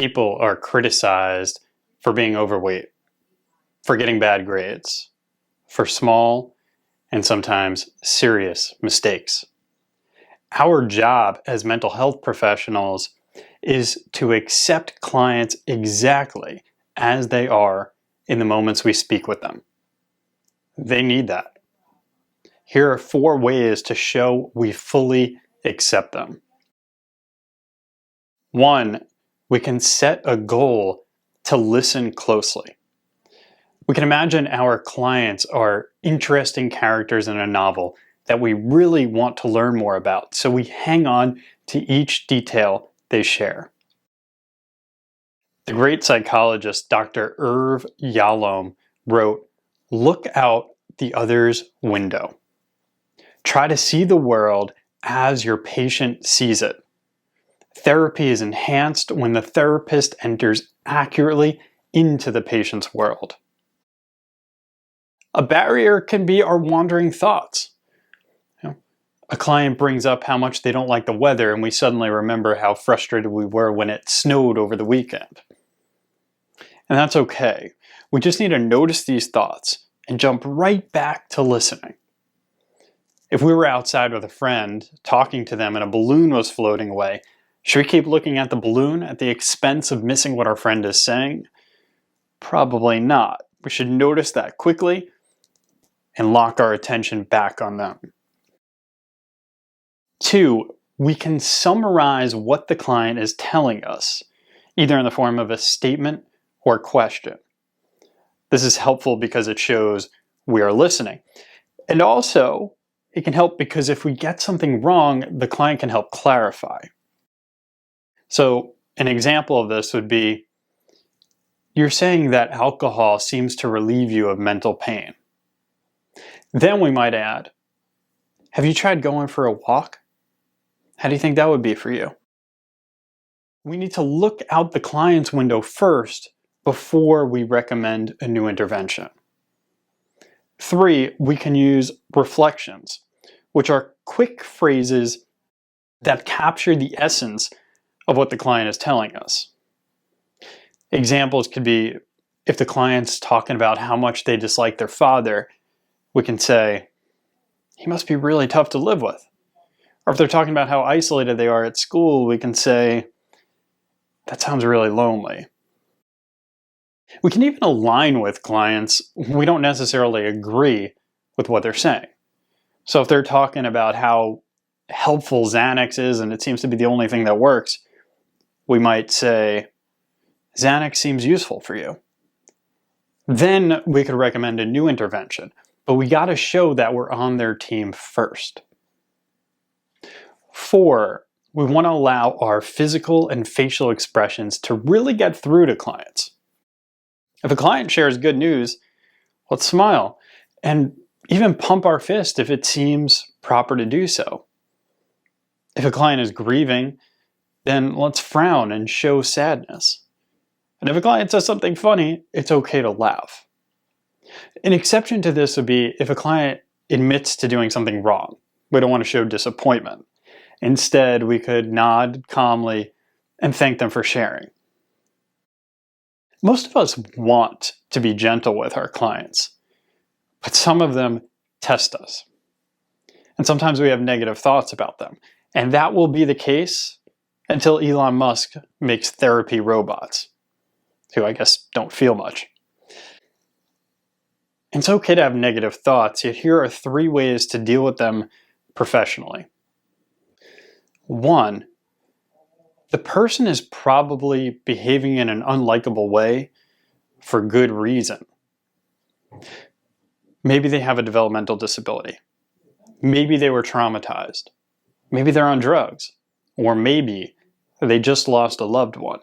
people are criticized for being overweight, for getting bad grades, for small and sometimes serious mistakes. Our job as mental health professionals is to accept clients exactly as they are in the moments we speak with them. They need that. Here are 4 ways to show we fully accept them. 1, we can set a goal to listen closely. We can imagine our clients are interesting characters in a novel that we really want to learn more about, so we hang on to each detail they share. The great psychologist Dr. Yalom wrote, "Look out the other's window. Try to see the world as your patient sees it. Therapy is enhanced when the therapist enters accurately into the patient's world." A barrier can be our wandering thoughts. A client brings up how much they don't like the weather, and we suddenly remember how frustrated we were when it snowed over the weekend. And that's okay. We just need to notice these thoughts and jump right back to listening. If we were outside with a friend, talking to them, and a balloon was floating away, should we keep looking at the balloon at the expense of missing what our friend is saying? Probably not. We should notice that quickly and lock our attention back on them. 2, we can summarize what the client is telling us, either in the form of a statement or question. This is helpful because it shows we are listening. And also, it can help because if we get something wrong, the client can help clarify. So, an example of this would be, "You're saying that alcohol seems to relieve you of mental pain." Then we might add, "Have you tried going for a walk? How do you think that would be for you?" We need to look out the client's window first before we recommend a new intervention. 3, we can use reflections, which are quick phrases that capture the essence of what the client is telling us. Examples could be, if the client's talking about how much they dislike their father, we can say, "He must be really tough to live with." Or if they're talking about how isolated they are at school, we can say, "That sounds really lonely." We can even align with clients we don't necessarily agree with what they're saying. So if they're talking about how helpful Xanax is and it seems to be the only thing that works, we might say, "Xanax seems useful for you." Then we could recommend a new intervention, but we got to show that we're on their team first. 4, we want to allow our physical and facial expressions to really get through to clients. If a client shares good news, let's smile and even pump our fist if it seems proper to do so. If a client is grieving, then let's frown and show sadness. And if a client says something funny, it's okay to laugh. An exception to this would be if a client admits to doing something wrong. We don't want to show disappointment. Instead, we could nod calmly and thank them for sharing. Most of us want to be gentle with our clients, but some of them test us. And sometimes we have negative thoughts about them. And that will be the case until Elon Musk makes therapy robots, who I guess don't feel much. It's okay to have negative thoughts, yet here are 3 ways to deal with them professionally. 1, the person is probably behaving in an unlikable way for good reason. Maybe they have a developmental disability. Maybe they were traumatized. Maybe they're on drugs. Or maybe they just lost a loved one.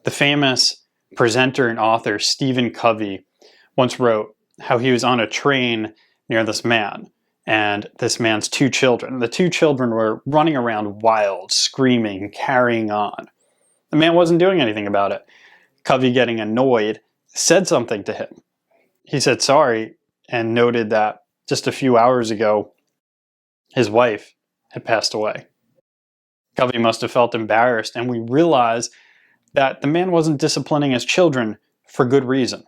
The famous presenter and author Stephen Covey once wrote how he was on a train near this man and this man's 2 children. The 2 children were running around wild, screaming, carrying on. The man wasn't doing anything about it. Covey, getting annoyed, said something to him. He said sorry and noted that just a few hours ago, his wife had passed away. Covey must have felt embarrassed, and we realize that the man wasn't disciplining his children for good reason.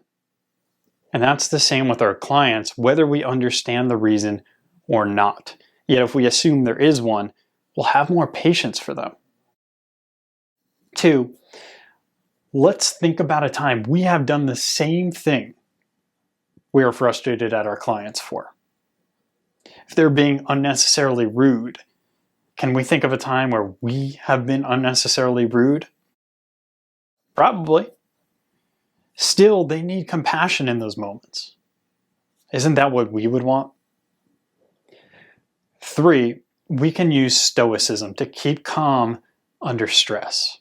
And that's the same with our clients, whether we understand the reason or not. Yet if we assume there is one, we'll have more patience for them. 2, let's think about a time we have done the same thing we are frustrated at our clients for. If they're being unnecessarily rude, can we think of a time where we have been unnecessarily rude? Probably. Still, they need compassion in those moments. Isn't that what we would want? 3, we can use stoicism to keep calm under stress.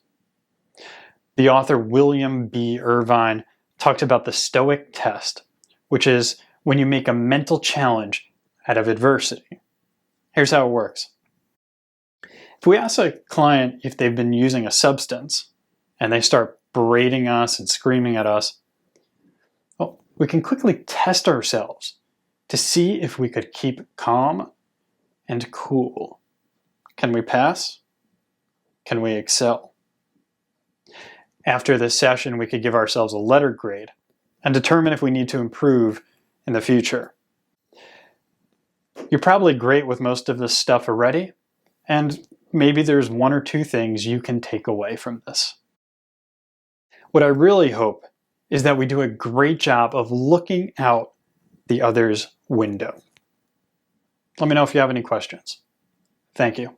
The author William B. Irvine talked about the Stoic test, which is when you make a mental challenge out of adversity. Here's how it works. If we ask a client if they've been using a substance and they start berating us and screaming at us, well, we can quickly test ourselves to see if we could keep calm and cool. Can we pass? Can we excel? After this session, we could give ourselves a letter grade and determine if we need to improve in the future. You're probably great with most of this stuff already, and maybe there's 1 or 2 things you can take away from this. What I really hope is that we do a great job of looking out the other's window. Let me know if you have any questions. Thank you.